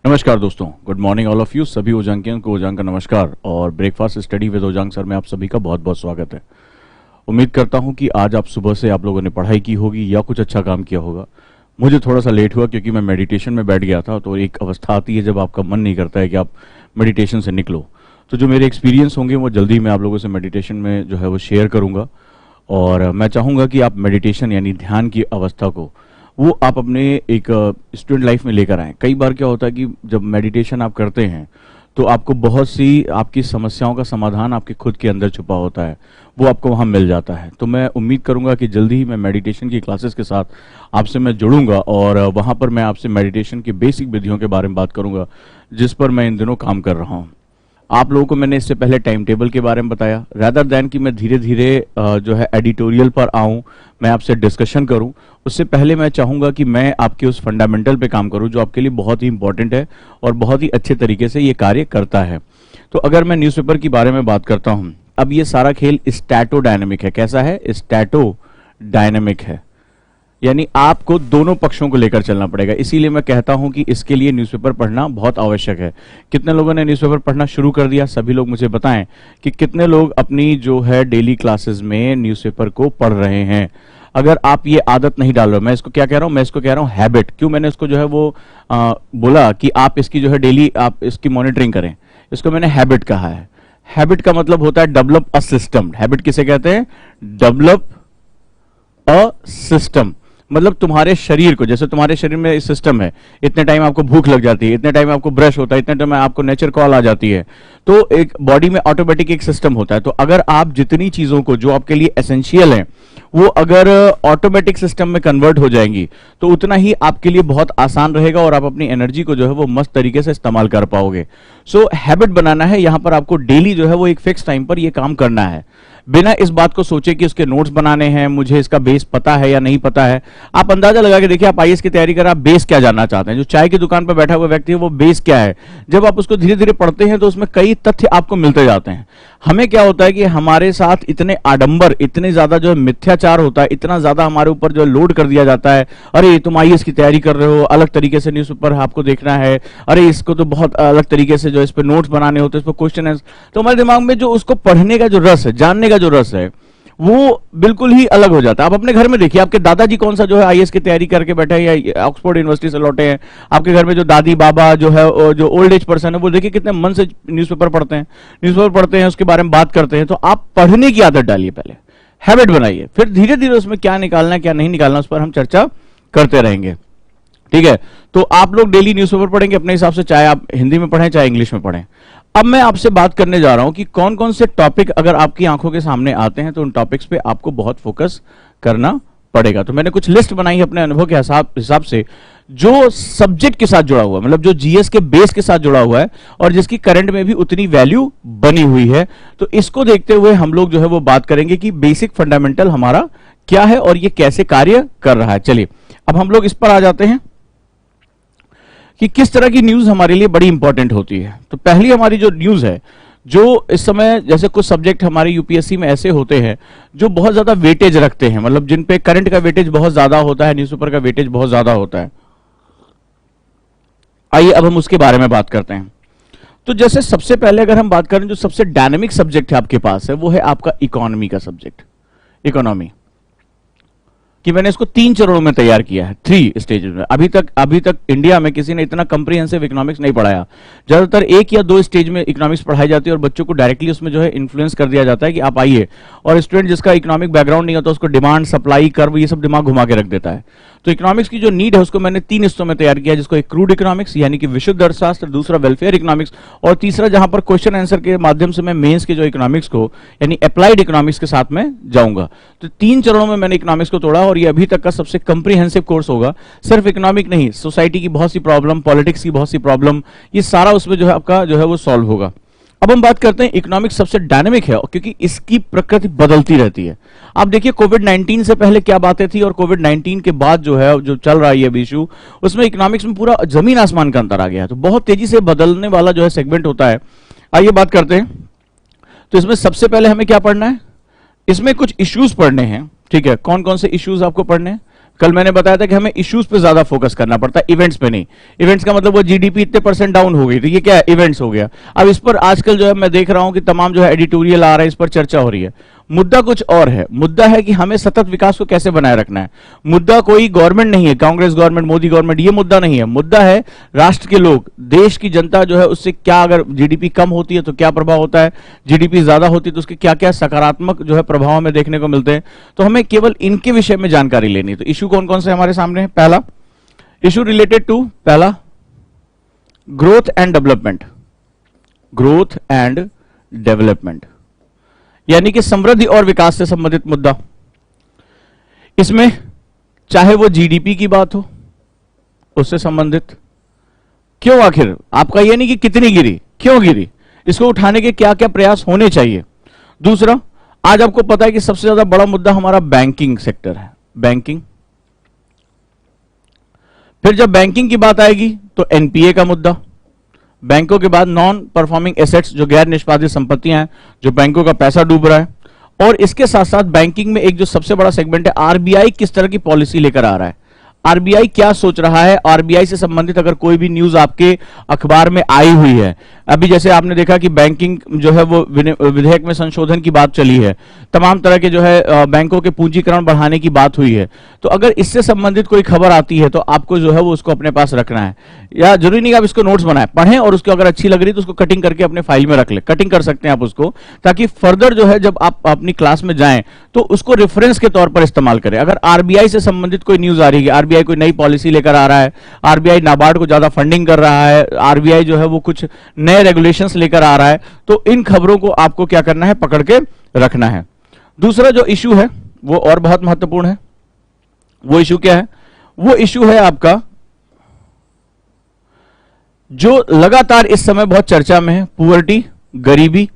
नमस्कार दोस्तों, good morning all of you. सभी ओजांकियों को ओजांग का नमस्कार और ब्रेकफास्ट स्टडी विद ओजांग सर में आप सभी का बहुत बहुत स्वागत है। उम्मीद करता हूं कि आज आप सुबह से आप लोगों ने पढ़ाई की होगी या कुछ अच्छा काम किया होगा। मुझे थोड़ा सा लेट हुआ क्योंकि मैं मेडिटेशन में बैठ गया था। तो एक अवस्था आती है जब आपका मन नहीं करता है कि आप मेडिटेशन से निकलो। तो जो मेरे एक्सपीरियंस होंगे वो जल्दी मैं आप लोगों से मेडिटेशन में जो है वो शेयर करूँगा। और मैं चाहूँगा कि आप मेडिटेशन यानी ध्यान की अवस्था को वो आप अपने एक स्टूडेंट लाइफ में लेकर आएँ। कई बार क्या होता है कि जब मेडिटेशन आप करते हैं तो आपको बहुत सी आपकी समस्याओं का समाधान आपके खुद के अंदर छुपा होता है, वो आपको वहाँ मिल जाता है। तो मैं उम्मीद करूँगा कि जल्दी ही मैं मेडिटेशन की क्लासेस के साथ आपसे मैं जुड़ूंगा और वहाँ पर मैं आपसे मेडिटेशन की बेसिक विधियों के बारे में बात करूँगा जिस पर मैं इन दिनों काम कर रहा हूँ। आप लोगों को मैंने इससे पहले टाइम टेबल के बारे में बताया, रैदर दैन कि मैं धीरे धीरे जो है एडिटोरियल पर आऊं, मैं आपसे डिस्कशन करूं। उससे पहले मैं चाहूंगा कि मैं आपके उस फंडामेंटल पे काम करूं जो आपके लिए बहुत ही इंपॉर्टेंट है और बहुत ही अच्छे तरीके से ये कार्य करता है। तो अगर मैं न्यूज़पेपर के बारे में बात करता हूं, अब ये सारा खेल स्टैटो डायनेमिक है। कैसा है? स्टैटो डायनेमिक है, यानी आपको दोनों पक्षों को लेकर चलना पड़ेगा। इसीलिए मैं कहता हूं कि इसके लिए न्यूज़पेपर पढ़ना बहुत आवश्यक है। कितने लोगों ने न्यूज़पेपर पढ़ना शुरू कर दिया? सभी लोग मुझे बताएं कि कितने लोग अपनी जो है डेली क्लासेस में न्यूज़पेपर को पढ़ रहे हैं। अगर आप ये आदत नहीं डाल रहे हो, मैं इसको क्या कह रहा हूं? मैं इसको कह रहा हूं हैबिट। क्यों मैंने इसको जो है वो बोला कि आप इसकी जो है डेली आप इसकी मॉनिटरिंग करें, इसको मैंने हैबिट कहा है। हैबिट का मतलब होता है डेवलप अ सिस्टम। हैबिट किसे कहते हैं? Develop a system. मतलब तुम्हारे शरीर को, जैसे तुम्हारे शरीर में इस सिस्टम है, इतने टाइम आपको भूख लग जाती है, इतने टाइम आपको ब्रश होता है, इतने टाइम आपको नेचर कॉल आ जाती है। तो एक बॉडी में ऑटोमेटिक एक सिस्टम होता है। तो अगर आप जितनी चीजों को जो आपके लिए एसेंशियल है वो अगर ऑटोमेटिक सिस्टम में कन्वर्ट हो जाएंगी तो उतना ही आपके लिए बहुत आसान रहेगा और आप अपनी एनर्जी को जो है वो मस्त तरीके से इस्तेमाल कर पाओगे। सो हैबिट बनाना है। यहां पर आपको डेली जो है वो एक फिक्स टाइम पर ये काम करना है, बिना इस बात को सोचे कि उसके नोट्स बनाने हैं, मुझे इसका बेस पता है या नहीं पता है। आप अंदाजा लगा के देखिए, आप आईएएस की तैयारी कर आप बेस क्या जानना चाहते हैं। जो चाय की दुकान पर बैठा हुआ व्यक्ति है वो बेस क्या है, जब आप उसको धीरे धीरे पढ़ते हैं तो उसमें कई तथ्य आपको मिलते जाते हैं। हमें क्या होता है कि हमारे साथ इतने आडंबर, इतने ज्यादा जो है मिथ्याचार होता है, इतना ज्यादा हमारे ऊपर जो लोड कर दिया जाता है। अरे तुम आईएएस की तैयारी कर रहे हो, अलग तरीके से न्यूज़ पेपर आपको देखना है, अरे इसको तो बहुत अलग तरीके से जो इस पर नोट्स बनाने होते हैं, इस पर क्वेश्चन है। तो हमारे दिमाग में जो उसको पढ़ने का जो रस है, जानने का जो रस है, वो बिल्कुल ही अलग हो जाता है। आप अपने घर में देखिए, आपके दादाजी कौन सा जो है आईएएस की तैयारी करके बैठे हैं या ऑक्सफोर्ड यूनिवर्सिटी से लौटे हैं। आपके घर में जो दादी बाबा जो है, जो ओल्ड एज पर्सन है, वो देखिए कितने मन से न्यूज़पेपर पढ़ते हैं, उसके बारे में बात करते हैं। तो आप पढ़ने की आदत डालिए, पहले हैबिट बनाइए, फिर धीरे धीरे उसमें क्या निकालना है क्या नहीं निकालना उस पर हम चर्चा करते रहेंगे। ठीक है? तो आप लोग डेली न्यूज़पेपर पढ़ेंगे अपने हिसाब से, चाहे आप हिंदी में पढ़ें चाहे इंग्लिश में पढ़ें। अब मैं आपसे बात करने जा रहा हूं कि कौन कौन से टॉपिक अगर आपकी आंखों के सामने आते हैं तो उन टॉपिक्स पे आपको बहुत फोकस करना पड़ेगा। तो मैंने कुछ लिस्ट बनाई है अपने अनुभव के हिसाब से, जो सब्जेक्ट के साथ जुड़ा हुआ है, मतलब जो जीएस के बेस के साथ जुड़ा हुआ है और जिसकी करंट में भी उतनी वैल्यू बनी हुई है। तो इसको देखते हुए हम लोग जो है वो बात करेंगे कि बेसिक फंडामेंटल हमारा क्या है और ये कैसे कार्य कर रहा है। चलिए अब हम लोग इस पर आ जाते हैं कि किस तरह की न्यूज हमारे लिए बड़ी इंपॉर्टेंट होती है। तो पहली हमारी जो न्यूज है, जो इस समय जैसे कुछ सब्जेक्ट हमारे यूपीएससी में ऐसे होते हैं जो बहुत ज्यादा वेटेज रखते हैं, मतलब जिन पे करंट का वेटेज बहुत ज्यादा होता है, न्यूज़पेपर का वेटेज बहुत ज्यादा होता है। आइए अब हम उसके बारे में बात करते हैं। तो जैसे सबसे पहले अगर हम बात करें, जो सबसे डायनेमिक सब्जेक्ट है आपके पास है वो है आपका इकोनॉमी का सब्जेक्ट। इकोनॉमी कि मैंने इसको 3 चरणों में तैयार किया है, 3 स्टेजेस में। अभी तक इंडिया में किसी ने इतना कंप्रीहेंसिव इकोनॉमिक्स नहीं पढ़ाया। ज्यादातर 1 या 2 स्टेज में इकोनॉमिक्स पढ़ाई जाती है और बच्चों को डायरेक्टली उसमें जो है इन्फ्लुएंस कर दिया जाता है कि आप आइए। और स्टूडेंट जिसका इकोनॉमिक बैकग्राउंड नहीं होता उसको डिमांड, सप्लाई, कर्व, ये सब दिमाग घुमा के रख देता है। तो इकोनॉमिक्स की जो नीड है उसको मैंने 3 हिस्सों में तैयार किया, जिसको एक क्रूड इकोनॉमिक्स यानी कि विशुद्ध अर्थशास्त्र, दूसरा वेलफेयर इकोनॉमिक्स और तीसरा जहां पर क्वेश्चन आंसर के माध्यम से मैं मेंस के जो इकोनॉमिक्स को यानी अप्लाइड इकोनॉमिक्स के साथ में जाऊंगा। तो 3 चरणों में मैंने इकोनॉमिक्स को तोड़ा और ये अभी तक का सबसे कंप्रीहेंसिव कोर्स होगा। सिर्फ इकोनॉमिक नहीं, सोसाइटी की बहुत सी प्रॉब्लम, पॉलिटिक्स की बहुत सी प्रॉब्लम, ये सारा उसमें जो है आपका जो है वो सॉल्व होगा। अब हम बात करते हैं इकोनॉमिक्स सबसे डायनेमिक है क्योंकि इसकी प्रकृति बदलती रहती है। आप देखिए कोविड-19 से पहले क्या बातें थी और कोविड-19 के बाद जो है जो चल रहा है ये इशू, उसमें इकोनॉमिक्स में पूरा जमीन आसमान का अंतर आ गया है। तो बहुत तेजी से बदलने वाला जो है सेगमेंट होता है। आइए बात करते हैं। तो इसमें सबसे पहले हमें क्या पढ़ना है? इसमें कुछ इश्यूज पढ़ने हैं। ठीक है, कौन कौन से इश्यूज आपको पढ़ने हैं? कल मैंने बताया था कि हमें इश्यूज पे ज्यादा फोकस करना पड़ता है, इवेंट्स पे नहीं। इवेंट्स का मतलब वो जीडीपी इतने % डाउन हो गई, तो ये क्या है, इवेंट्स हो गया। अब इस पर आजकल जो है मैं देख रहा हूं कि तमाम जो है एडिटोरियल आ रहा है, इस पर चर्चा हो रही है। मुद्दा कुछ और है, मुद्दा है कि हमें सतत विकास को कैसे बनाए रखना है। मुद्दा कोई गवर्नमेंट नहीं है, कांग्रेस गवर्नमेंट, मोदी गवर्नमेंट, ये मुद्दा नहीं है। मुद्दा है राष्ट्र के लोग, देश की जनता जो है उससे क्या, अगर जीडीपी कम होती है तो क्या प्रभाव होता है, जीडीपी ज्यादा होती है तो उसके क्या क्या सकारात्मक जो है प्रभाव हमें देखने को मिलते हैं। तो हमें केवल इनके विषय में जानकारी लेनी है। तो इशू कौन कौन से हमारे सामने है? पहला इशू रिलेटेड टू, पहला growth and development, growth and development यानी कि समृद्धि और विकास से संबंधित मुद्दा। इसमें चाहे वो जीडीपी की बात हो, उससे संबंधित, क्यों, आखिर आपका यह नहीं कि कितनी गिरी, क्यों गिरी, इसको उठाने के क्या क्या प्रयास होने चाहिए। दूसरा, आज आपको पता है कि सबसे ज्यादा बड़ा मुद्दा हमारा बैंकिंग सेक्टर है, बैंकिंग। फिर जब बैंकिंग की बात आएगी तो एनपीए का मुद्दा, बैंकों के बाद नॉन परफॉर्मिंग एसेट्स, जो गैर निष्पादित संपत्तियां हैं, जो बैंकों का पैसा डूब रहा है। और इसके साथ साथ बैंकिंग में एक जो सबसे बड़ा सेगमेंट है, आरबीआई किस तरह की पॉलिसी लेकर आ रहा है, आरबीआई क्या सोच रहा है। आरबीआई से संबंधित अगर कोई भी न्यूज आपके अखबार में आई हुई है, अभी जैसे आपने देखा कि बैंकिंग जो है वो विधेयक में संशोधन की बात चली है, तमाम तरह के जो है बैंकों के पूंजीकरण बढ़ाने की बात हुई है। तो अगर इससे संबंधित कोई खबर आती है तो आपको जो है वो उसको अपने पास रखना है, या जरूरी नहीं कि आप इसको नोट्स बनाएं, पढ़ें और उसको अगर अच्छी लग रही तो उसको कटिंग करके अपने फाइल में रख ले, कटिंग कर सकते हैं आप उसको, ताकि फर्दर जो है जब आप अपनी क्लास में जाएं तो उसको रेफरेंस के तौर पर इस्तेमाल करें। अगर आरबीआई से संबंधित कोई न्यूज आ रही है, आरबीआई कोई नई पॉलिसी लेकर आ रहा है, आरबीआई नाबार्ड को ज्यादा फंडिंग कर रहा है, आरबीआई जो है वो कुछ नए रेगुलेशंस लेकर आ रहा है, तो इन खबरों को आपको क्या करना है, पकड़ के रखना है। दूसरा जो इशू है वो और बहुत महत्वपूर्ण है। वो इशू क्या है? वो इशू है आपका जो लगातार इस समय बहुत चर्चा में है, पुअर्टी, गरीबी।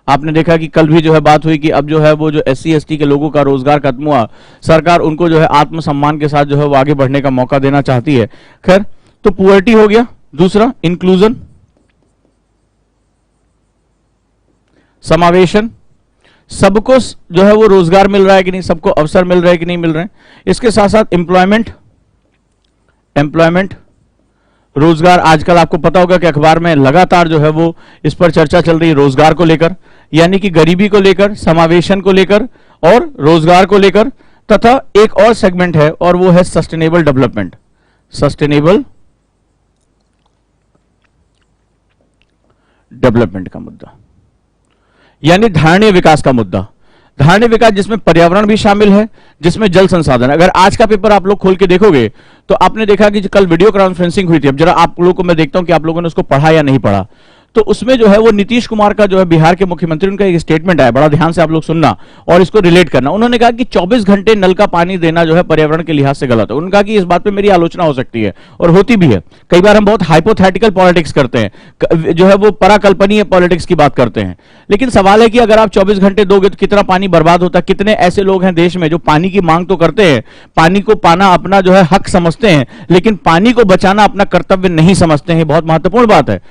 आपने देखा कि कल भी जो है बात हुई कि अब जो है वो जो एससी एसटी के लोगों का रोजगार खत्म हुआ, सरकार उनको जो है आत्मसम्मान के साथ जो है वो आगे बढ़ने का मौका देना चाहती है। खैर, तो पुअर्टी हो गया। दूसरा इंक्लूजन, समावेशन, सबको जो है वो रोजगार मिल रहा है कि नहीं, सबको अवसर मिल रहे हैं कि नहीं मिल रहे हैं। इसके साथ साथ एम्प्लॉयमेंट, एम्प्लॉयमेंट, रोजगार। आजकल आपको पता होगा कि अखबार में लगातार जो है वो इस पर चर्चा चल रही है, रोजगार को लेकर, यानी कि गरीबी को लेकर, समावेशन को लेकर और रोजगार को लेकर। तथा एक और सेगमेंट है और वो है सस्टेनेबल डेवलपमेंट, सस्टेनेबल डेवलपमेंट का मुद्दा, यानी धारणीय विकास का मुद्दा। धारणीय विकास जिसमें पर्यावरण भी शामिल है, जिसमें जल संसाधन। अगर आज का पेपर आप लोग खोल के देखोगे तो आपने देखा कि कल वीडियो कॉन्फ्रेंसिंग हुई थी। अब जरा आप लोगों को मैं देखता हूं कि आप लोगों ने उसको पढ़ा या नहीं पढ़ा। तो उसमें जो है वो नीतीश कुमार का जो है बिहार के मुख्यमंत्री, उनका एक स्टेटमेंट आया, बड़ा ध्यान से आप लोग सुनना और इसको रिलेट करना। उन्होंने कहा कि 24 घंटे नल का पानी देना जो है पर्यावरण के लिहाज से गलत है। उन्होंने कहा कि इस बात पे मेरी आलोचना हो सकती है और होती भी है। कई बार हम बहुत हाइपोथेटिकल पॉलिटिक्स करते हैं, जो है वो पराकल्पनीय पॉलिटिक्स की बात करते हैं। लेकिन सवाल है कि अगर आप 24 घंटे दोगे तो कितना पानी बर्बाद होता है। कितने ऐसे लोग हैं देश में जो पानी की मांग तो करते हैं, पानी को पाना अपना जो है हक समझते हैं, लेकिन पानी को बचाना अपना कर्तव्य नहीं समझते हैं। बहुत महत्वपूर्ण बात है।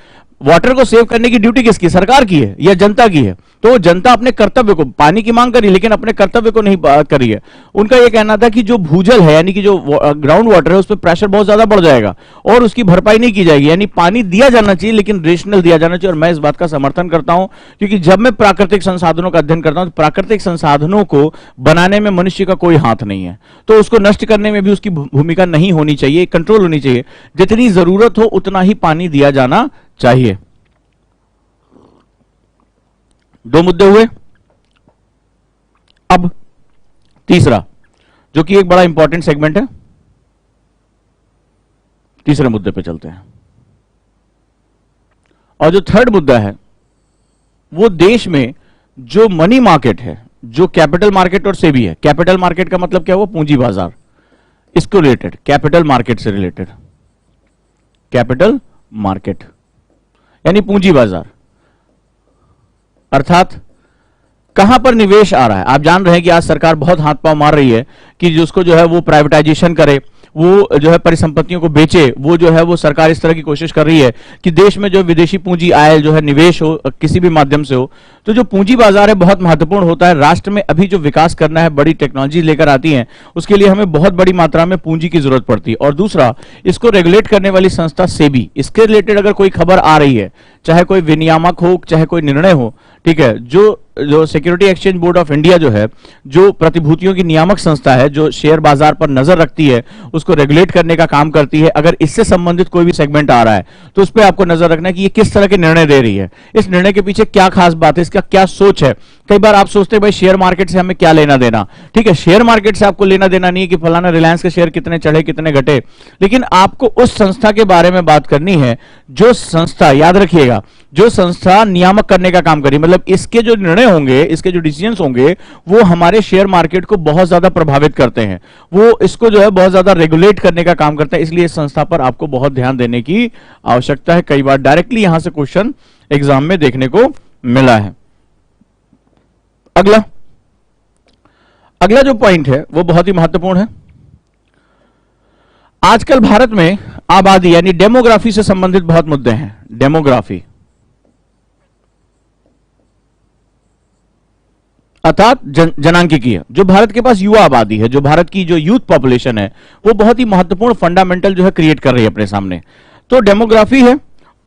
वाटर को सेव करने की ड्यूटी किसकी, सरकार की है या जनता की है? तो जनता अपने कर्तव्य को, पानी की मांग करी लेकिन अपने कर्तव्य को नहीं करी है। उनका यह कहना था कि जो भूजल है यानी कि जो ग्राउंड वाटर है उस पर प्रेशर बहुत ज्यादा बढ़ जाएगा और उसकी भरपाई नहीं की जाएगी। यानी पानी दिया जाना चाहिए लेकिन रेशनल दिया जाना चाहिए। और मैं इस बात का समर्थन करता हूं, क्योंकि जब मैं प्राकृतिक संसाधनों का अध्ययन करता हूं तो प्राकृतिक संसाधनों को बनाने में मनुष्य का कोई हाथ नहीं है, तो उसको नष्ट करने में भी उसकी भूमिका नहीं होनी चाहिए, कंट्रोल होनी चाहिए। जितनी जरूरत हो उतना ही पानी दिया जाना चाहिए। 2 मुद्दे हुए। अब तीसरा, जो कि एक बड़ा इंपॉर्टेंट सेगमेंट है, तीसरे मुद्दे पे चलते हैं। और जो थर्ड मुद्दा है वो देश में जो मनी मार्केट है, जो कैपिटल मार्केट और सेबी है। कैपिटल मार्केट का मतलब क्या हुआ? पूंजी बाजार। इसको रिलेटेड, कैपिटल मार्केट से रिलेटेड, कैपिटल मार्केट यानी पूंजी बाजार, अर्थात कहां पर निवेश आ रहा है। आप जान रहे हैं कि आज सरकार बहुत हाथ पांव मार रही है कि जिसको जो है वो प्राइवेटाइजेशन करे, वो जो है परिसंपत्तियों को बेचे, वो जो है वो सरकार इस तरह की कोशिश कर रही है कि देश में जो विदेशी पूंजी आए, जो है निवेश हो किसी भी माध्यम से हो। तो जो पूंजी बाजार है बहुत महत्वपूर्ण होता है। राष्ट्र में अभी जो विकास करना है, बड़ी टेक्नोलॉजी लेकर आती है, उसके लिए हमें बहुत बड़ी मात्रा में पूंजी की जरूरत पड़ती है। और दूसरा, इसको रेगुलेट करने वाली संस्था सेबी, इसके रिलेटेड अगर कोई खबर आ रही है, चाहे कोई विनियामक हो, चाहे कोई निर्णय हो, ठीक है, जो security exchange board of India जो है, जो प्रतिभूतियों की नियामक संस्था है, जो शेयर बाजार पर नजर रखती है, उसको रेगुलेट करने का काम करती है, अगर इससे संबंधित कोई भी सेगमेंट आ रहा है तो उस पर आपको नजर रखना है कि ये किस तरह के निर्णय दे रही है, इस निर्णय के पीछे क्या खास बात है, इसका क्या सोच है। कई बार आप सोचते हैं भाई शेयर मार्केट से हमें क्या लेना देना, ठीक है, शेयर मार्केट से आपको लेना देना नहीं है कि फलाना रिलायंस के शेयर कितने चढ़े कितने घटे, लेकिन आपको उस संस्था के बारे में बात करनी है जो संस्था, याद रखिएगा, जो संस्था नियामक करने का काम करी, मतलब इसके जो निर्णय होंगे, इसके जो डिसीजंस होंगे, वो हमारे शेयर मार्केट को बहुत ज्यादा प्रभावित करते हैं, वो इसको जो है बहुत ज्यादा रेगुलेट करने का काम करता है। इसलिए इस संस्था पर आपको बहुत ध्यान देने की आवश्यकता है। कई बार डायरेक्टली यहां से क्वेश्चन एग्जाम में देखने को मिला है। अगला जो पॉइंट है वो बहुत ही महत्वपूर्ण है। आजकल भारत में आबादी यानी डेमोग्राफी से संबंधित बहुत मुद्दे हैं। डेमोग्राफी अर्थात जनांकिकीय, जो भारत के पास युवा आबादी है, जो भारत की जो यूथ पॉपुलेशन है, वो बहुत ही महत्वपूर्ण फंडामेंटल जो है क्रिएट कर रही है अपने सामने। तो डेमोग्राफी है,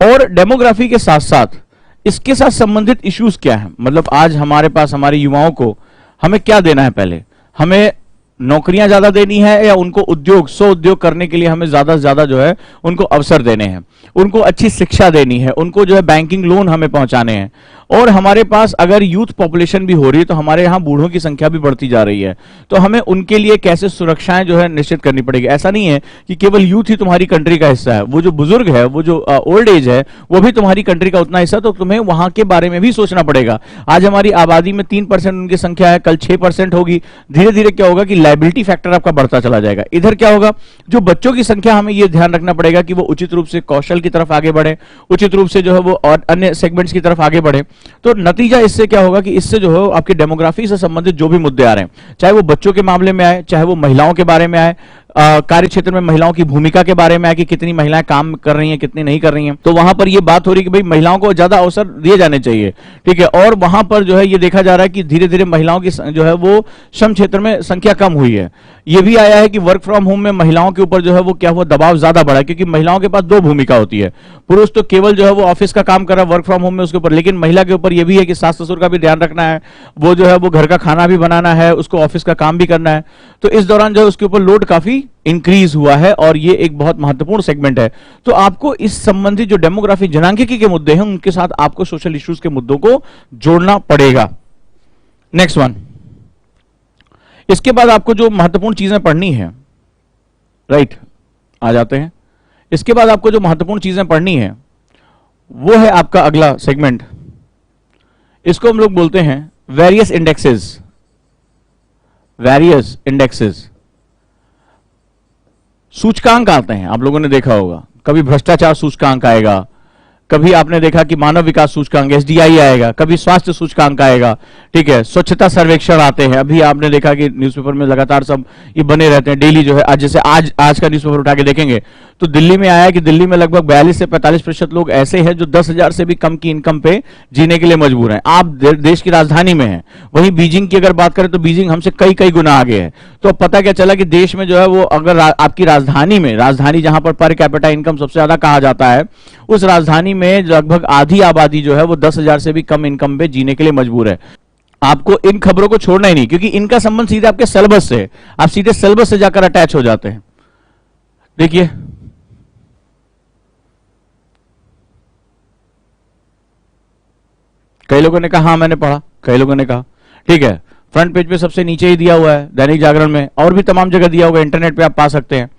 और डेमोग्राफी के साथ साथ इसके साथ संबंधित इश्यूज क्या है, मतलब आज हमारे पास हमारे युवाओं को हमें क्या देना है। पहले हमें नौकरियां ज्यादा देनी है या उनको उद्योग, स्व उद्योग करने के लिए हमें ज्यादा से ज्यादा जो है उनको अवसर देने हैं, उनको अच्छी शिक्षा देनी है, उनको जो है बैंकिंग लोन हमें पहुंचाने हैं। और हमारे पास अगर यूथ पॉपुलेशन भी हो रही है तो हमारे यहाँ बूढ़ों की संख्या भी बढ़ती जा रही है, तो हमें उनके लिए कैसे सुरक्षाएं जो है निश्चित करनी पड़ेगी। ऐसा नहीं है कि केवल यूथ ही तुम्हारी कंट्री का हिस्सा है, वो जो बुजुर्ग है, वो जो ओल्ड एज है, वो भी तुम्हारी कंट्री का उतना हिस्सा, तो तुम्हें वहां के बारे में भी सोचना पड़ेगा। आज हमारी आबादी में 3% उनकी संख्या है, कल 6% होगी। धीरे धीरे क्या होगा कि लायबिलिटी फैक्टर आपका बढ़ता चला जाएगा। इधर क्या होगा, जो बच्चों की संख्या, हमें यह ध्यान रखना पड़ेगा कि वो उचित रूप से कौशल की तरफ आगे बढ़े, उचित रूप से जो है वो और अन्य सेगमेंट्स की तरफ आगे बढ़े। तो नतीजा इससे क्या होगा कि इससे जो है आपकी डेमोग्राफी से संबंधित जो भी मुद्दे आ रहे हैं, चाहे वो बच्चों के मामले में आए, चाहे वो महिलाओं के बारे में आए, कार्य क्षेत्र में महिलाओं की भूमिका के बारे में आए कि कितनी महिलाएं काम कर रही हैं, कितनी नहीं कर रही हैं, तो वहां पर ये बात हो रही है कि भाई महिलाओं को ज्यादा अवसर दिए जाने चाहिए, ठीक है। और वहां पर जो है ये देखा जा रहा है कि धीरे धीरे महिलाओं की जो है वो श्रम क्षेत्र में संख्या कम हुई है। ये भी आया है कि वर्क फ्रॉम होम में महिलाओं के ऊपर जो है वो क्या हुआ, दबाव ज्यादा बढ़ा, क्योंकि महिलाओं के पास दो भूमिका होती है। पुरुष तो केवल जो है वो ऑफिस का काम कर रहा है वर्क फ्रॉम होम में उसके ऊपर, लेकिन महिला के ऊपर ये भी है कि सास ससुर का भी ध्यान रखना है, वो जो है वो घर का खाना भी बनाना है, उसको ऑफिस का काम भी करना है। तो इस दौरान जो है उसके ऊपर लोड काफी इंक्रीज हुआ है, और ये एक बहुत महत्वपूर्ण सेगमेंट है। तो आपको इस संबंधी जो डेमोग्राफी जनांकिकी के मुद्दे हैं, उनके साथ आपको सोशल इश्यूज के मुद्दों को जोड़ना पड़ेगा। नेक्स्ट वन, इसके बाद आपको जो महत्वपूर्ण चीजें पढ़नी है, राइट, आ जाते हैं। इसके बाद आपको जो महत्वपूर्ण चीजें पढ़नी है वो है आपका अगला सेगमेंट। इसको हम लोग बोलते हैं वेरियस इंडेक्सेस। वेरियस इंडेक्सेस, सूचकांक आते हैं, आप लोगों ने देखा होगा, कभी भ्रष्टाचार सूचकांक आएगा, कभी आपने देखा कि मानव विकास सूचकांक एसडीआई आएगा, कभी स्वास्थ्य सूचकांक आएगा, ठीक है, स्वच्छता सर्वेक्षण आते हैं। अभी आपने देखा कि न्यूज़पेपर में लगातार सब ये बने रहते हैं डेली, जो है आज जैसे आज का न्यूज़पेपर उठा के देखेंगे तो दिल्ली में आया कि दिल्ली में लगभग 42 से 45% लोग ऐसे हैं जो 10,000 से भी कम की इनकम पे जीने के लिए मजबूर हैं। आप देश की राजधानी में हैं, वहीं बीजिंग की अगर बात करें तो बीजिंग हमसे कई गुना आगे है। तो अब पता क्या चला कि देश में जो है वो अगर आपकी राजधानी में, राजधानी जहां पर पर कैपिटा इनकम सबसे ज्यादा कहा जाता है, उस राजधानी में लगभग आधी आबादी जो है वो 10,000 से भी कम इनकम पे जीने के लिए मजबूर है। आपको इन खबरों को छोड़ना ही नहीं, क्योंकि इनका संबंध सीधे आपके सिलेबस से, आप सीधे सिलेबस से जाकर अटैच हो जाते हैं। देखिए कई लोगों ने कहा हाँ मैंने पढ़ा, कई लोगों ने कहा ठीक है। फ्रंट पेज पे सबसे नीचे ही दिया हुआ है, दैनिक जागरण में, और भी तमाम जगह दिया होगा, इंटरनेट पे आप पा सकते हैं।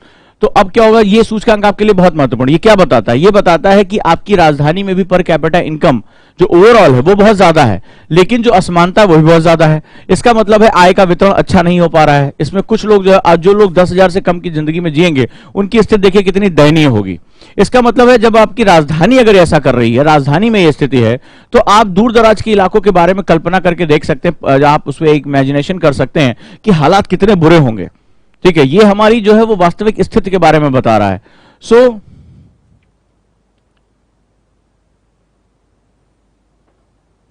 तो अब क्या होगा, ये सूचकांक आपके लिए बहुत महत्वपूर्ण। ये क्या बताता है, ये बताता है कि आपकी राजधानी में भी पर कैपिटा इनकम जो ओवरऑल है वो बहुत ज्यादा है, लेकिन जो असमानता वो भी बहुत ज्यादा है। इसका मतलब है आय का वितरण अच्छा नहीं हो पा रहा है। इसमें कुछ लोग जो है, जो लोग 10,000 से कम की जिंदगी में जिएंगे, उनकी स्थिति देखिए कितनी दयनीय होगी। इसका मतलब है जब आपकी राजधानी अगर ऐसा कर रही है, राजधानी में यह स्थिति है, तो आप दूर दराज के इलाकों के बारे में कल्पना करके देख सकते हैं, आप उसमें एक इमेजिनेशन कर सकते हैं कि हालात कितने बुरे होंगे। ठीक है, ये हमारी जो है वो वास्तविक स्थिति के बारे में बता रहा है। सो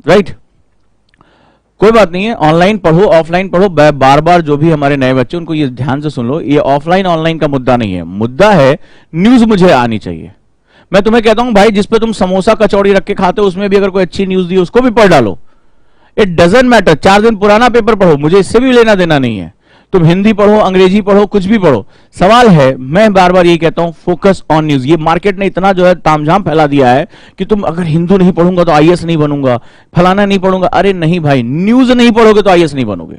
राइट, कोई बात नहीं है, ऑनलाइन पढ़ो ऑफलाइन पढ़ो, बार बार जो भी हमारे नए बच्चे उनको ये ध्यान से सुन लो, ये ऑफलाइन ऑनलाइन का मुद्दा नहीं है, मुद्दा है न्यूज मुझे आनी चाहिए। मैं तुम्हें कहता हूं भाई, जिस पे तुम समोसा कचौड़ी रख के खाते हो उसमें भी अगर कोई अच्छी न्यूज दी उसको भी पढ़ डालो, इट डजंट मैटर। 4 दिन पुराना पेपर पढ़ो, मुझे इससे भी लेना देना नहीं है। तुम हिंदी पढ़ो, अंग्रेजी पढ़ो, कुछ भी पढ़ो, सवाल है, मैं बार बार यही कहता हूं, फोकस ऑन न्यूज। ये मार्केट ने इतना जो है तामझाम फैला दिया है कि तुम अगर हिंदू नहीं पढ़ूंगा तो आईएएस नहीं बनूंगा, फलाना नहीं पढ़ूंगा। अरे नहीं भाई, न्यूज नहीं पढ़ोगे तो आईएएस नहीं बनोगे।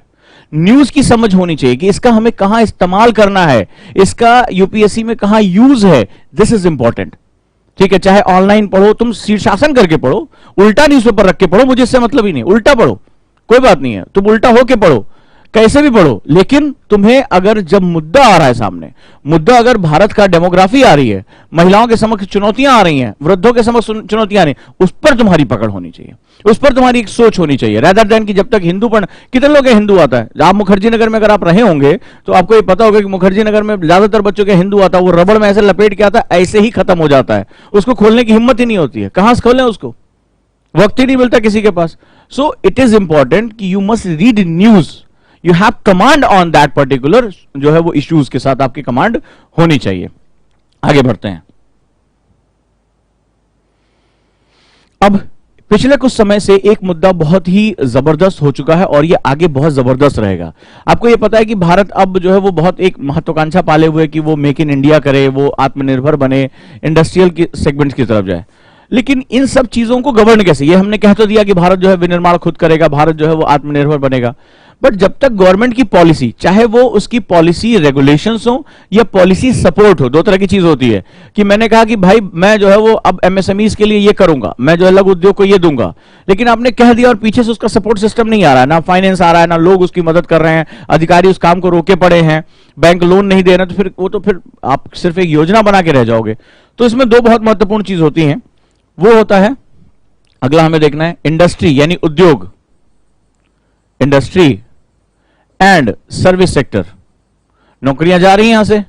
न्यूज की समझ होनी चाहिए कि इसका हमें कहां इस्तेमाल करना है, इसका यूपीएससी में कहां यूज है, दिस इज इंपॉर्टेंट। ठीक है, चाहे ऑनलाइन पढ़ो, तुम शीर्षासन करके पढ़ो, उल्टा न्यूज़पेपर रख के पढ़ो, मुझे इससे मतलब ही नहीं, उल्टा पढ़ो, कोई बात नहीं है, तुम उल्टा होके पढ़ो, कैसे भी पढ़ो, लेकिन तुम्हें अगर जब मुद्दा आ रहा है सामने, मुद्दा अगर भारत का डेमोग्राफी आ रही है, महिलाओं के समक्ष चुनौतियां आ रही हैं, वृद्धों के समक्ष चुनौतियां आ रही हैं, उस पर तुम्हारी पकड़ होनी चाहिए, उस पर तुम्हारी एक सोच होनी चाहिए, रादर देन कि जब तक हिंदू पढ़। कितने लोग हिंदू आता है, आप मुखर्जी नगर में अगर आप रहे होंगे तो आपको ये पता होगा कि मुखर्जी नगर में ज्यादातर बच्चों के हिंदू आता है, वो रबड़ में ऐसे लपेट के आता है, ऐसे ही खत्म हो जाता है, उसको खोलने की हिम्मत ही नहीं होती है, कहां से खोलें उसको, वक्त ही नहीं मिलता किसी के पास। सो इट इज इंपॉर्टेंट कि you must read news, you have command on that particular जो है वो इश्यूज के साथ आपकी कमांड होनी चाहिए। आगे बढ़ते हैं। अब पिछले कुछ समय से एक मुद्दा बहुत ही जबरदस्त हो चुका है और ये आगे बहुत जबरदस्त रहेगा। आपको ये पता है कि भारत अब जो है वो बहुत एक महत्वाकांक्षा पाले हुए कि वो मेक इन इंडिया करे, वो आत्मनिर्भर बने, इंडस्ट्रियल की सेगमेंट्स की तरफ जाए। लेकिन इन सब चीजों को गवर्न कैसे, ये हमने कह तो दिया कि भारत जो है विनिर्माण खुद करेगा, भारत जो है वो आत्मनिर्भर बनेगा, बट जब तक गवर्नमेंट की पॉलिसी, चाहे वो उसकी पॉलिसी रेगुलेशंस हो या पॉलिसी सपोर्ट हो, दो तरह की चीज होती है कि मैंने कहा कि भाई मैं जो है वो अब एमएसएमईज के लिए ये करूंगा, मैं जो है लघु उद्योग को ये दूंगा, लेकिन आपने कह दिया और पीछे से उसका सपोर्ट सिस्टम नहीं आ रहा है, ना फाइनेंस आ रहा है, ना लोग उसकी मदद कर रहे हैं, अधिकारी उस काम को रोके पड़े हैं, बैंक लोन नहीं दे रहे, तो फिर वो तो फिर आप सिर्फ एक योजना बना के रह जाओगे। तो इसमें दो बहुत महत्वपूर्ण चीज होती हैं, वो होता है, अगला हमें देखना है इंडस्ट्री यानी उद्योग, इंडस्ट्री एंड सर्विस सेक्टर, नौकरियां जा रही हैं यहां से,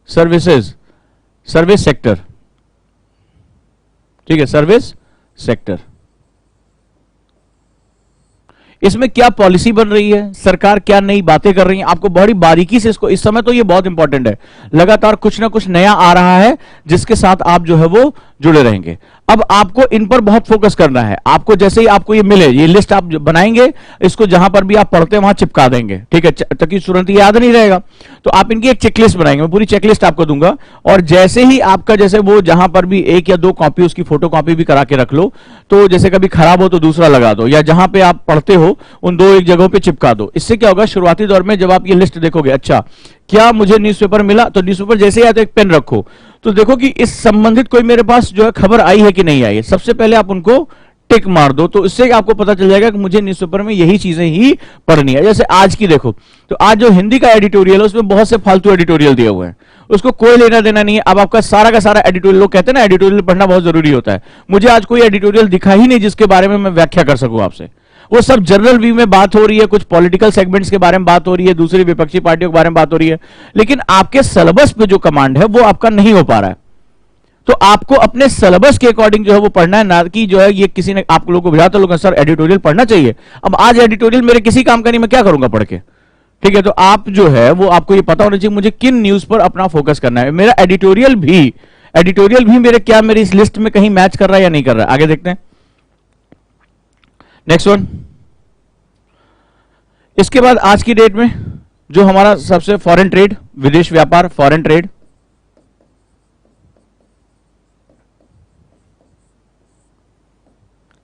सर्विसेज, सर्विस सेक्टर, ठीक है, सर्विस सेक्टर, इसमें क्या पॉलिसी बन रही है, सरकार क्या नई बातें कर रही है, आपको बड़ी बारीकी से इसको, इस समय तो ये बहुत इंपॉर्टेंट है, लगातार कुछ ना कुछ नया आ रहा है जिसके साथ आप जो है वो जुड़े रहेंगे। अब आपको इन पर बहुत फोकस करना है, आपको जैसे ही आपको ये मिले, ये लिस्ट आप बनाएंगे, इसको जहां पर भी आप पढ़ते हैं वहां चिपका देंगे, ठीक है, ताकि तुरंत याद नहीं रहेगा। तो आप इनकी एक चेकलिस्ट बनाएंगे, मैं पूरी चेकलिस्ट आपको दूंगा, और जैसे ही आपका जैसे वो जहां पर भी 1 या 2 कॉपी उसकी फोटो कॉपी भी करा के रख लो, तो जैसे कभी खराब हो तो दूसरा लगा दो, या जहां पे आप पढ़ते हो उन 2 एक जगहों पे चिपका दो। इससे क्या होगा, शुरुआती दौर में जब आप ये लिस्ट देखोगे, अच्छा क्या मुझे न्यूज़पेपर मिला, तो न्यूज़पेपर जैसे ही आते एक पेन रखो, तो देखो कि इस संबंधित कोई मेरे पास जो है खबर आई है कि नहीं आई है, सबसे पहले आप उनको टिक मार दो, तो इससे आपको पता चल जाएगा कि मुझे न्यूज़पेपर में यही चीजें ही पढ़नी है। जैसे आज की देखो, तो आज जो हिंदी का एडिटोरियल है उसमें बहुत से फालतू एडिटोरियल दिए हुए हैं, उसको कोई लेना देना नहीं है। अब आपका सारा का सारा एडिटोरियल, लोग कहते हैं ना एडिटोरियल पढ़ना बहुत जरूरी होता है, मुझे आज कोई एडिटोरियल दिखा ही नहीं जिसके बारे में मैं व्याख्या कर सकूं आपसे, वो सब जनरल व्यू में बात हो रही है, कुछ पॉलिटिकल सेगमेंट्स के बारे में बात हो रही है, दूसरी विपक्षी पार्टियों के बारे में बात हो रही है, लेकिन आपके सिलेबस पे जो कमांड है वो आपका नहीं हो पा रहा है। तो आपको अपने सिलेबस के अकॉर्डिंग जो है वो पढ़ना है, ना कि जो है ये किसी ने आप लोगों को बुझाता, लोग सर एडिटोरियल पढ़ना चाहिए, अब आज एडिटोरियल मेरे किसी काम का नहीं, मैं क्या करूंगा पढ़ के, ठीक है। तो आप जो है वो आपको ये पता होना चाहिए मुझे किन न्यूज पर अपना फोकस करना है, मेरा एडिटोरियल भी मेरे क्या मेरी इस लिस्ट में कहीं मैच कर रहा है या नहीं कर रहा है। आगे देखते हैं, नेक्स्ट वन। इसके बाद आज की डेट में जो हमारा सबसे फॉरेन ट्रेड, विदेश व्यापार, फॉरेन ट्रेड,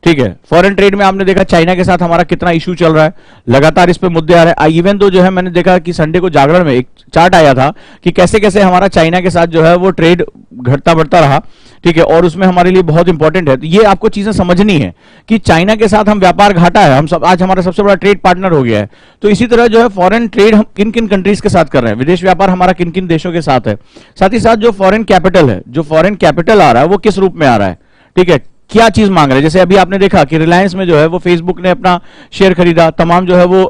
ठीक है, फॉरेन ट्रेड में आपने देखा चाइना के साथ हमारा कितना इशू चल रहा है, लगातार इस पे मुद्दे आ रहे हैं। इवन तो जो है मैंने देखा कि संडे को जागरण में एक चार्ट आया था कि कैसे कैसे हमारा चाइना के साथ जो है वो ट्रेड घटता बढ़ता रहा, ठीक है, और उसमें हमारे लिए बहुत इंपॉर्टेंट है। तो ये आपको चीजें समझनी है कि चाइना के साथ हम व्यापार घाटा है, हम सब आज हमारा सबसे बड़ा ट्रेड पार्टनर हो गया है। तो इसी तरह जो है फॉरेन ट्रेड हम किन किन कंट्रीज के साथ कर रहे हैं, विदेश व्यापार हमारा किन किन देशों के साथ है, साथ ही साथ जो फॉरेन कैपिटल है, जो फॉरेन कैपिटल आ रहा है वो किस रूप में आ रहा है, ठीक है, क्या चीज मांग रहे हैं। जैसे अभी आपने देखा कि रिलायंस में जो है वो फेसबुक ने अपना शेयर खरीदा, तमाम जो है वो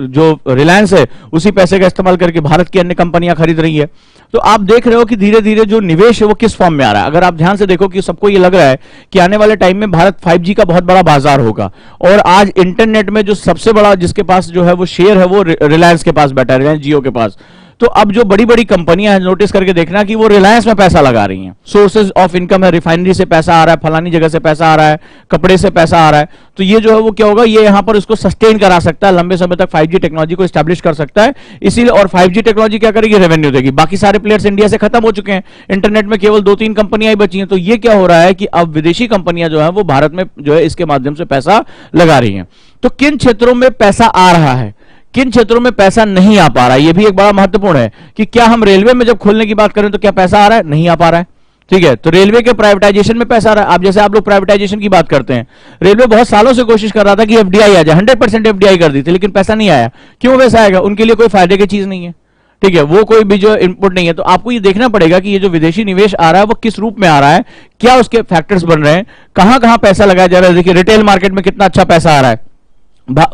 जो रिलायंस है उसी पैसे का इस्तेमाल करके भारत की अन्य कंपनियां खरीद रही है। तो आप देख रहे हो कि धीरे धीरे जो निवेश है वो किस फॉर्म में आ रहा है। अगर आप ध्यान से देखो कि सबको ये लग रहा है कि आने वाले टाइम में भारत 5G का बहुत बड़ा बाजार होगा, और आज इंटरनेट में जो सबसे बड़ा जिसके पास जो है वो शेयर है वो रिलायंस के पास बैठा है, रिलायंस जियो के पास। तो अब जो बड़ी बड़ी कंपनियां हैं, नोटिस करके देखना कि वो रिलायंस में पैसा लगा रही हैं। सोर्सेज ऑफ इनकम है, रिफाइनरी से पैसा आ रहा है, फलानी जगह से पैसा आ रहा है, कपड़े से पैसा आ रहा है। तो ये जो है वो क्या होगा, ये यहां पर इसको सस्टेन करा सकता है, लंबे समय तक 5G टेक्नोलॉजी को स्टैब्लिश कर सकता है। इसीलिए, और 5G टेक्नोलॉजी क्या करेगी, रेवेन्यू देगी। बाकी सारे प्लेयर्स इंडिया से खत्म हो चुके हैं, इंटरनेट में केवल 2-3 कंपनियां ही बची हैं। तो ये क्या हो रहा है कि अब विदेशी कंपनियां जो है वो भारत में जो है इसके माध्यम से पैसा लगा रही हैं। तो किन क्षेत्रों में पैसा आ रहा है, किन क्षेत्रों में पैसा नहीं आ पा रहा है, यह भी एक बड़ा महत्वपूर्ण है कि क्या हम रेलवे में जब खोलने की बात करें तो क्या पैसा आ रहा है, नहीं आ पा रहा है। ठीक है, तो रेलवे के प्राइवेटाइजेशन में पैसा आ रहा है। आप जैसे आप लोग प्राइवेटाइजेशन की बात करते हैं, रेलवे बहुत सालों से कोशिश कर रहा था कि एफडीआई आ जाए, 100% एफडीआई कर दी थी, लेकिन पैसा नहीं आया। क्यों वैसा आएगा, उनके लिए कोई फायदे की चीज नहीं है। ठीक है, वो कोई भी जो इनपुट नहीं है। तो आपको ये देखना पड़ेगा कि ये जो विदेशी निवेश आ रहा है वो किस रूप में आ रहा है, क्या उसके फैक्टर्स बन रहे हैं, कहां कहां पैसा लगाया जा रहा है। देखिए रिटेल मार्केट में कितना अच्छा पैसा आ रहा है,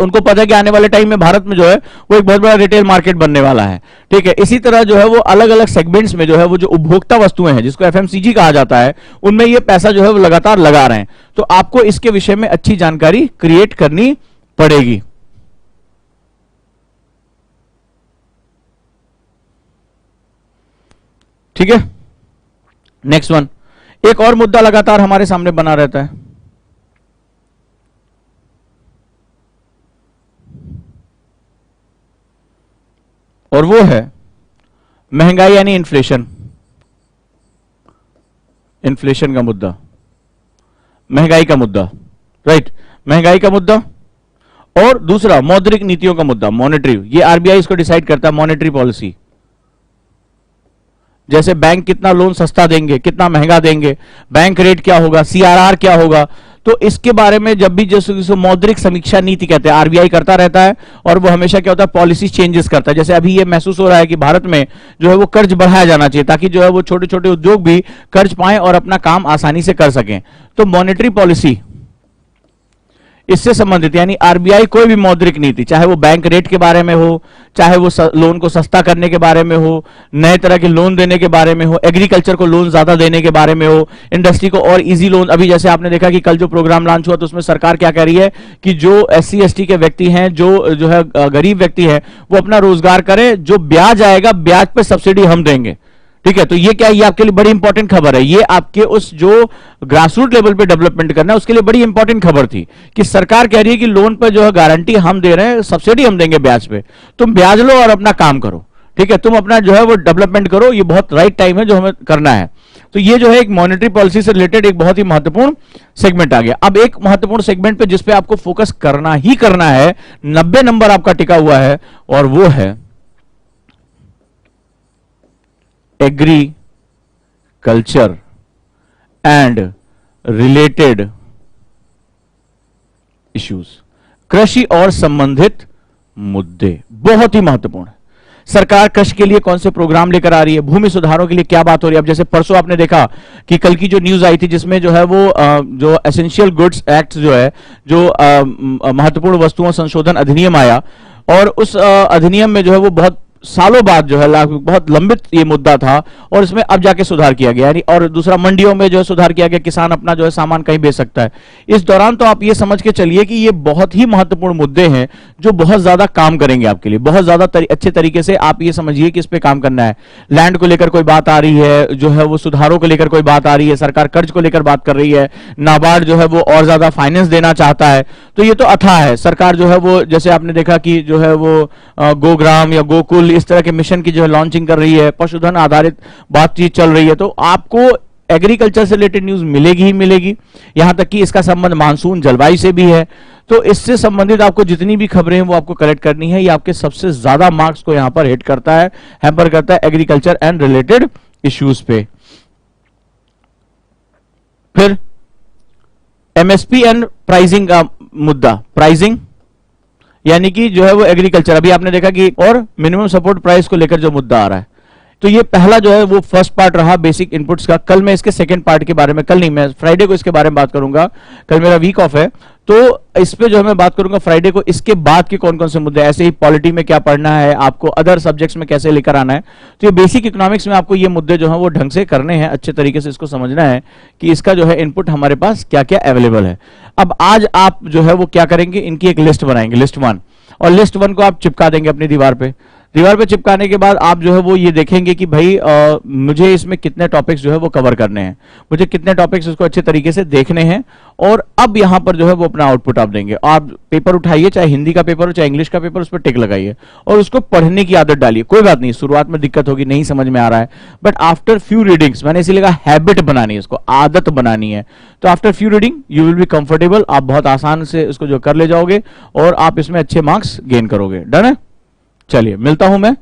उनको पता है कि आने वाले टाइम में भारत में जो है वो एक बहुत बड़ा रिटेल मार्केट बनने वाला है। ठीक है, इसी तरह जो है वो अलग अलग सेगमेंट्स में जो है वो जो उपभोक्ता वस्तुएं हैं जिसको एफएमसीजी कहा जाता है, उनमें ये पैसा जो है वो लगातार लगा रहे हैं। तो आपको इसके विषय में अच्छी जानकारी क्रिएट करनी पड़ेगी। ठीक है, नेक्स्ट वन, एक और मुद्दा लगातार हमारे सामने बना रहता है, और वो है महंगाई यानी इन्फ्लेशन। इन्फ्लेशन का मुद्दा, महंगाई का मुद्दा, राइट, महंगाई का मुद्दा। और दूसरा मौद्रिक नीतियों का मुद्दा, मॉनेटरी। ये आरबीआई इसको डिसाइड करता है, मॉनेटरी पॉलिसी। जैसे बैंक कितना लोन सस्ता देंगे, कितना महंगा देंगे, बैंक रेट क्या होगा, सीआरआर क्या होगा। तो इसके बारे में जब भी जैसे मौद्रिक समीक्षा नीति कहते हैं, आरबीआई करता रहता है, और वो हमेशा क्या होता है, पॉलिसी चेंजेस करता है। जैसे अभी ये महसूस हो रहा है कि भारत में जो है वो कर्ज बढ़ाया जाना चाहिए, ताकि जो है वो छोटे छोटे उद्योग भी कर्ज पाएं और अपना काम आसानी से कर सकें। तो मॉनेटरी पॉलिसी इससे संबंधित, यानी आरबीआई कोई भी मौद्रिक नीति, चाहे वो बैंक रेट के बारे में हो, चाहे वो लोन को सस्ता करने के बारे में हो, नए तरह के लोन देने के बारे में हो, एग्रीकल्चर को लोन ज्यादा देने के बारे में हो, इंडस्ट्री को और इजी लोन। अभी जैसे आपने देखा कि कल जो प्रोग्राम लॉन्च हुआ तो उसमें सरकार क्या कह रही है कि जो एससी एसटी के व्यक्ति हैं, जो है गरीब व्यक्ति है, वो अपना रोजगार करे, जो ब्याज आएगा ब्याज पे सब्सिडी हम देंगे। ठीक है, तो ये क्या, ये आपके लिए बड़ी इंपॉर्टेंट खबर है। ये आपके उस जो ग्रासरूट लेवल पे डेवलपमेंट करना है उसके लिए बड़ी इंपॉर्टेंट खबर थी कि सरकार कह रही है कि लोन पर जो है गारंटी हम दे रहे हैं, सब्सिडी हम देंगे ब्याज पे, तुम ब्याज लो और अपना काम करो। ठीक है, तुम अपना जो है वो डेवलपमेंट करो, ये बहुत राइट टाइम है जो हमें करना है। तो ये जो है एक मॉनेटरी पॉलिसी से रिलेटेड एक बहुत ही महत्वपूर्ण सेगमेंट आ गया। अब एक महत्वपूर्ण सेगमेंट पे जिसपे आपको फोकस करना ही करना है, 90 नंबर आपका टिका हुआ है, और वो है एग्रीकल्चर एंड रिलेटेड इश्यूज, कृषि और संबंधित मुद्दे बहुत ही महत्वपूर्ण है। सरकार कृषि के लिए कौन से प्रोग्राम लेकर आ रही है, भूमि सुधारों के लिए क्या बात हो रही है। अब जैसे परसों आपने देखा कि कल की जो न्यूज आई थी जिसमें जो है वो जो एसेंशियल गुड्स एक्ट जो है, जो महत्वपूर्ण वस्तुओं संशोधन अधिनियम आया, और उस अधिनियम में जो है वो बहुत सालों बाद जो है बहुत लंबित ये मुद्दा था, और इसमें अब जाके सुधार किया गया। यानी और दूसरा मंडियों में जो है सुधार किया गया, किसान अपना जो है सामान कहीं बेच सकता है। इस दौरान तो आप ये समझ के चलिए कि ये बहुत ही महत्वपूर्ण मुद्दे हैं जो बहुत ज्यादा काम करेंगे आपके लिए, बहुत ज्यादा अच्छे तरीके से आप ये समझिए कि इस पे काम करना है। लैंड को लेकर कोई बात आ रही है, जो है वो सुधारों को लेकर कोई बात आ रही है, सरकार कर्ज को लेकर बात कर रही है, नाबार्ड जो है वो और ज्यादा फाइनेंस देना चाहता है। तो ये तो अथाह है। सरकार जो है वो जैसे आपने देखा कि जो है वो गोग्राम या गोकुल इस तरह के मिशन की जो है लॉन्चिंग कर रही है, पशुधन आधारित बातचीत चल रही है। तो आपको एग्रीकल्चर से रिलेटेड न्यूज मिलेगी ही मिलेगी, यहां तक कि इसका संबंध मानसून जलवायु से भी है। तो इससे संबंधित आपको जितनी भी खबरें हैं वो आपको कलेक्ट करनी है। ये आपके सबसे ज्यादा मार्क्स को यहां पर हिट करता है, हैम्पर करता है एग्रीकल्चर एंड रिलेटेड इश्यूज पे। फिर एमएसपी एंड प्राइसिंग का मुद्दा, प्राइसिंग यानी कि जो है वो एग्रीकल्चर, अभी आपने देखा कि और मिनिमम सपोर्ट प्राइस को लेकर जो मुद्दा आ रहा है, तो ये पहला जो है वो फर्स्ट पार्ट रहा बेसिक इनपुट्स का। कल मैं इसके सेकंड पार्ट के बारे में, कल नहीं, मैं फ्राइडे को इसके बारे में बात करूंगा, कल मेरा वीक ऑफ है, तो इस पे जो है मैं बात करूंगा फ्राइडे को। इसके बाद के कौन कौन से मुद्दे, ऐसे ही पॉलिटी में क्या पढ़ना है आपको, अदर सब्जेक्ट्स में कैसे लेकर आना है, तो ये बेसिक इकोनॉमिक्स में आपको ये मुद्दे जो है वो ढंग से करने हैं, अच्छे तरीके से इसको समझना है कि इसका जो है इनपुट हमारे पास क्या क्या अवेलेबल है। अब आज आप जो है वो क्या करेंगे, इनकी एक लिस्ट बनाएंगे, लिस्ट 1, और लिस्ट 1 को आप चिपका देंगे अपनी दीवार पे। दीवार पे चिपकाने के बाद आप जो है वो ये देखेंगे कि भाई मुझे इसमें कितने टॉपिक्स जो है वो कवर करने हैं, मुझे कितने टॉपिक्स उसको अच्छे तरीके से देखने हैं, और अब यहां पर जो है वो अपना आउटपुट आप देंगे। आप पेपर उठाइए, चाहे हिंदी का पेपर हो चाहे इंग्लिश का पेपर, उस पर टिक लगाइए और उसको पढ़ने की आदत डालिए। कोई बात नहीं, शुरुआत में दिक्कत होगी, नहीं समझ में आ रहा है, बट आफ्टर फ्यू रीडिंग्स, मैंने इसीलिए कहा हैबिट बनानी है, इसको आदत बनानी है, तो after few reading you will be comfortable, आप बहुत आसान से इसको जो कर ले जाओगे और आप इसमें अच्छे मार्क्स गेन करोगे। डन है? चलिए मिलता हूं मैं